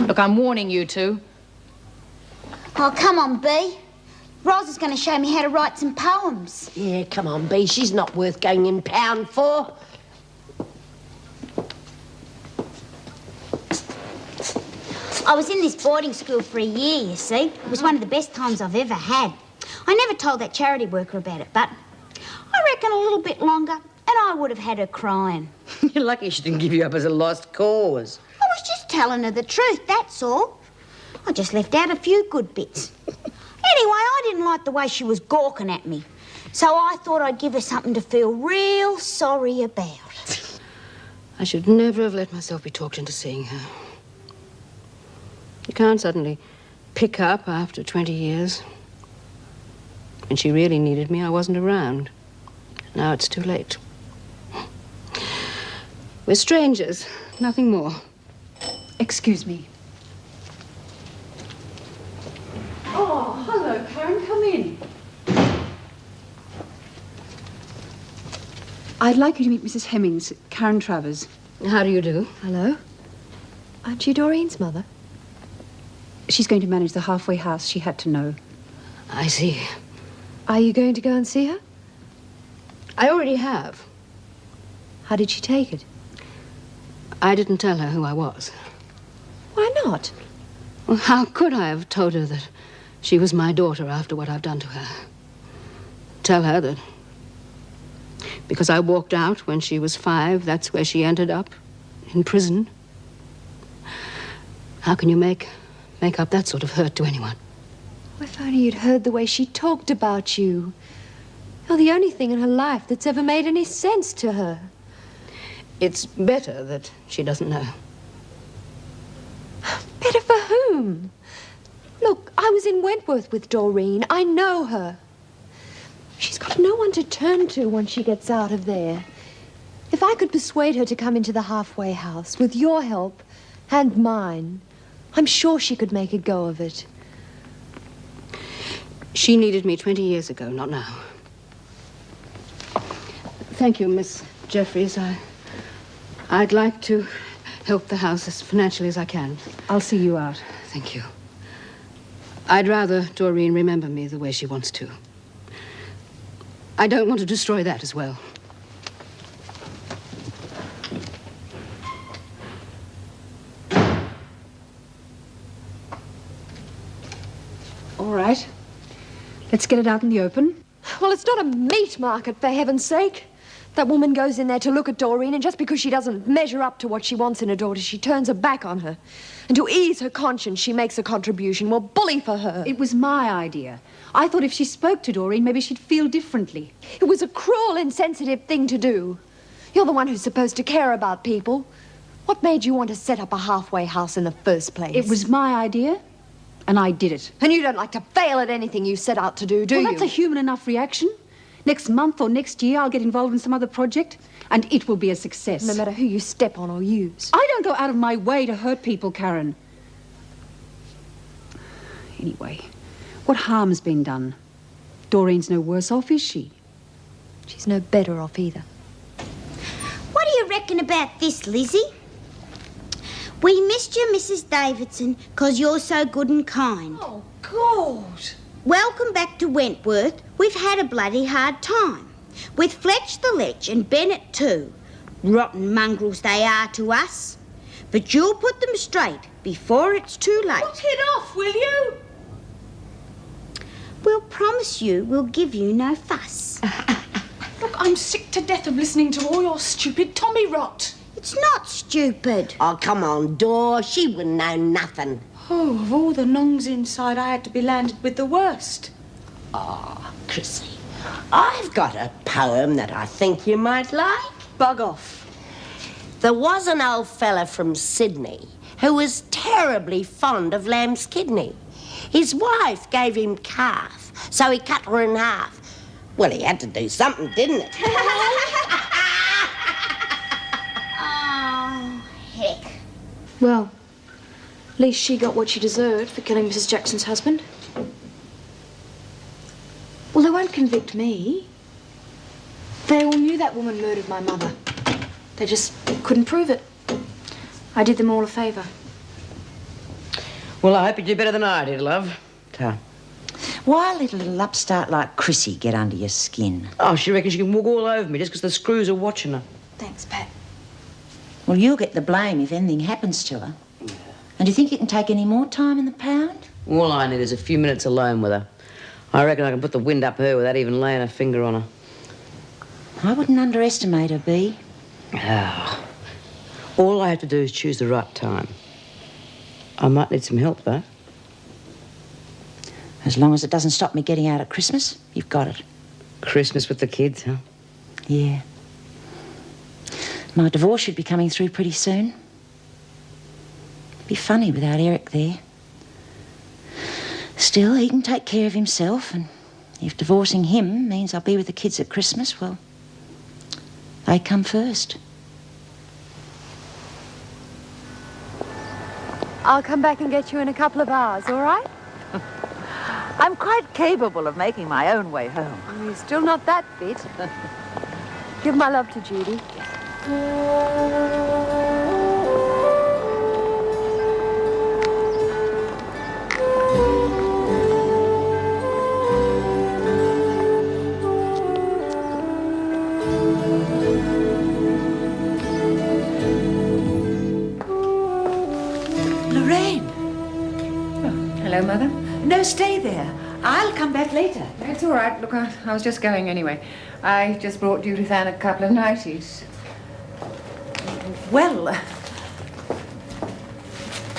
Look, I'm warning you two. Oh, come on, Bea. Ros is going to show me how to write some poems. Yeah, come on, Bea. She's not worth going in pound for. I was in this boarding school for a year, you see. It was one of the best times I've ever had. I never told that charity worker about it, but I reckon a little bit longer and I would have had her crying. You're lucky she didn't give you up as a lost cause. I was just telling her the truth, that's all. I just left out a few good bits. Anyway, I didn't like the way she was gawking at me, so I thought I'd give her something to feel real sorry about. I should never have let myself be talked into seeing her. You can't suddenly pick up after 20 years. When she really needed me, I wasn't around. Now it's too late. We're strangers, nothing more. Excuse me. Oh, hello, Karen. Come in. I'd like you to meet Mrs. Hemmings, Karen Travers. How do you do? Hello. Aren't you Doreen's mother? She's going to manage the halfway house. She had to know. I see. Are you going to go and see her? I already have. How did she take it? I didn't tell her who I was. Why not? Well, how could I have told her that she was my daughter after what I've done to her? Tell her that because I walked out when she was 5, that's where she ended up, in prison. How can you make up that sort of hurt to anyone? Well, if only you'd heard the way she talked about you. You're the only thing in her life that's ever made any sense to her. It's better that she doesn't know. Better for whom? Look, I was in Wentworth with Doreen. I know her. She's got no one to turn to when she gets out of there. If I could persuade her to come into the halfway house with your help and mine, I'm sure she could make a go of it. She needed me 20 years ago, not now. Thank you, Miss Jeffries. I'd like to help the house as financially as I can. I'll see you out. Thank you. I'd rather Doreen remember me the way she wants to. I don't want to destroy that as well. All right. Let's get it out in the open. Well, it's not a meat market, for heaven's sake. That woman goes in there to look at Doreen, and just because she doesn't measure up to what she wants in a daughter, she turns her back on her. And to ease her conscience, she makes a contribution. Well, bully for her. It was my idea. I thought if she spoke to Doreen, maybe she'd feel differently. It was a cruel, insensitive thing to do. You're the one who's supposed to care about people. What made you want to set up a halfway house in the first place? It was my idea, and I did it. And you don't like to fail at anything you set out to do you? Well, that's a human enough reaction. Next month or next year, I'll get involved in some other project, and it will be a success. No matter who you step on or use. I don't go out of my way to hurt people, Karen. Anyway, what harm's been done? Doreen's no worse off, is she? She's no better off either. What do you reckon about this, Lizzie? We missed you, Mrs. Davidson, 'cause you're so good and kind. Oh, God. Welcome back to Wentworth. We've had a bloody hard time. With Fletch the Lech and Bennett too. Rotten mongrels they are to us. But you'll put them straight before it's too late. Put it off, will you? We'll promise you we'll give you no fuss. Look, I'm sick to death of listening to all your stupid Tommy rot. It's not stupid. Oh, come on, Dor. She wouldn't know nothing. Oh, of all the nongs inside, I had to be landed with the worst. Oh, Chrissy, I've got a poem that I think you might like. Bug off. There was an old fella from Sydney who was terribly fond of lamb's kidney. His wife gave him calf, so he cut her in half. Well, he had to do something, didn't it? Oh, heck. Well, at least she got what she deserved for killing Mrs. Jackson's husband. Well, they won't convict me. They all knew that woman murdered my mother. They just couldn't prove it. I did them all a favour. Well, I hope you do better than I did, love. Why let a little upstart like Chrissy get under your skin? Oh, she reckons she can walk all over me just because the screws are watching her. Thanks, Pat. Well, you'll get the blame if anything happens to her. And do you think you can take any more time in the pound? All I need is a few minutes alone with her. I reckon I can put the wind up her without even laying a finger on her. I wouldn't underestimate her, Bea. Oh. All I have to do is choose the right time. I might need some help, though. As long as it doesn't stop me getting out at Christmas, you've got it. Christmas with the kids, huh? Yeah. My divorce should be coming through pretty soon. Be funny without Eric there. Still, he can take care of himself, and if divorcing him means I'll be with the kids at Christmas, well, they come first. I'll come back and get you in a couple of hours, all right? I'm quite capable of making my own way home. You're still not that fit. Give my love to Judy. Lorraine. Hello, Mother. No, stay there. I'll come back later. It's all right. Look, I was just going anyway. I just brought Judith Ann a couple of nighties. Well,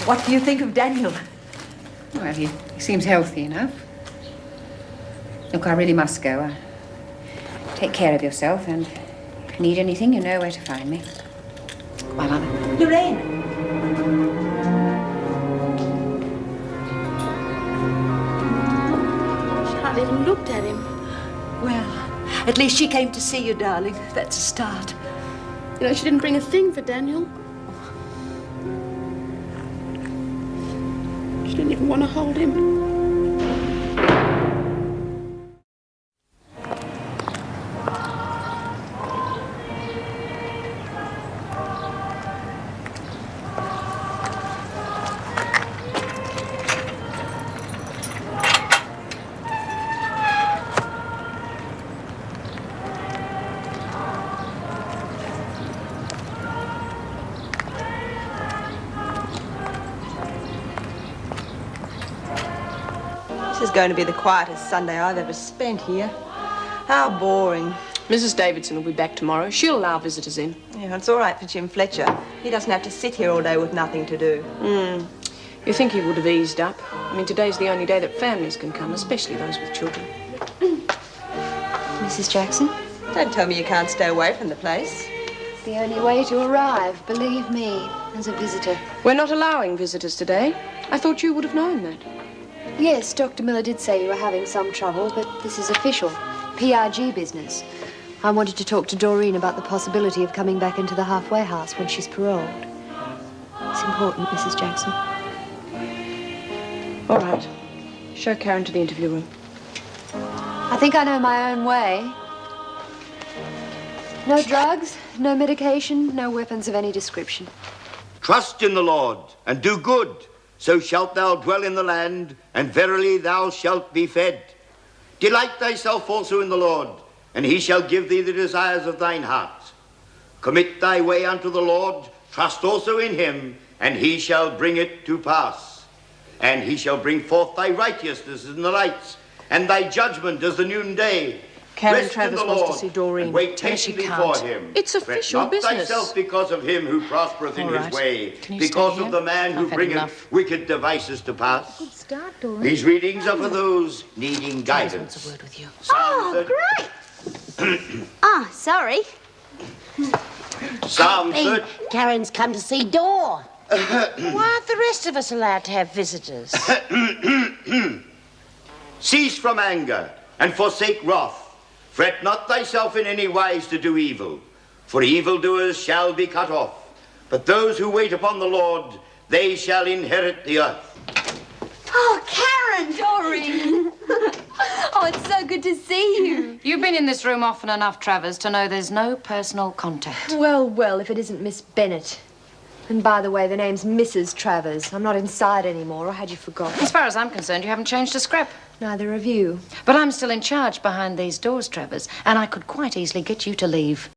what do you think of Daniel? Well, he seems healthy enough. Look, I really must go. Take care of yourself, and if you need anything, you know where to find me. Bye, Mother. Lorraine. I even looked at him. Well, at least she came to see you, darling. That's a start. You know, she didn't bring a thing for Daniel. She didn't even want to hold him. This is going to be the quietest Sunday I've ever spent here. How boring. Mrs. Davidson will be back tomorrow. She'll allow visitors in. Yeah, it's all right for Jim Fletcher. He doesn't have to sit here all day with nothing to do. You think he would have eased up? I mean, today's the only day that families can come, especially those with children. Mrs. Jackson? Don't tell me you can't stay away from the place. It's the only way to arrive, believe me, as a visitor. We're not allowing visitors today. I thought you would have known that. Yes, Dr. Miller did say you were having some trouble, but this is official. PRG business. I wanted to talk to Doreen about the possibility of coming back into the halfway house when she's paroled. It's important, Mrs. Jackson. All right. Show Karen to the interview room. I think I know my own way. No drugs, no medication, no weapons of any description. Trust in the Lord and do good. So shalt thou dwell in the land, and verily thou shalt be fed. Delight thyself also in the Lord, and he shall give thee the desires of thine heart. Commit thy way unto the Lord, trust also in him, and he shall bring it to pass. And he shall bring forth thy righteousness in the lights, and thy judgment as the noonday. Karen Rest Travers in the wants Lord, to see Doreen. and wait Tell her she patiently can't. for him. It's official Fret not business. thyself because of him who prospereth in All his right. way, Can you because stay of here? the man who I've had bringeth enough. wicked devices to pass. Good start, Doreen. These readings are for those needing guidance. What's a word with you? Oh, great. Oh, sorry. Psalm Hey, 30. Karen's come to see Dor. Why aren't the rest of us allowed to have visitors? Cease from anger and forsake wrath. Fret not thyself in any wise to do evil, for evildoers shall be cut off. But those who wait upon the Lord, they shall inherit the earth. Oh, Karen, Doreen! Oh, it's so good to see you. You've been in this room often enough, Travers, to know there's no personal contact. Well, well, if it isn't Miss Bennett. And by the way, the name's Mrs. Travers. I'm not inside anymore, or had you forgotten? As far as I'm concerned, you haven't changed a scrap. Neither of you. But I'm still in charge behind these doors, Travers, and I could quite easily get you to leave.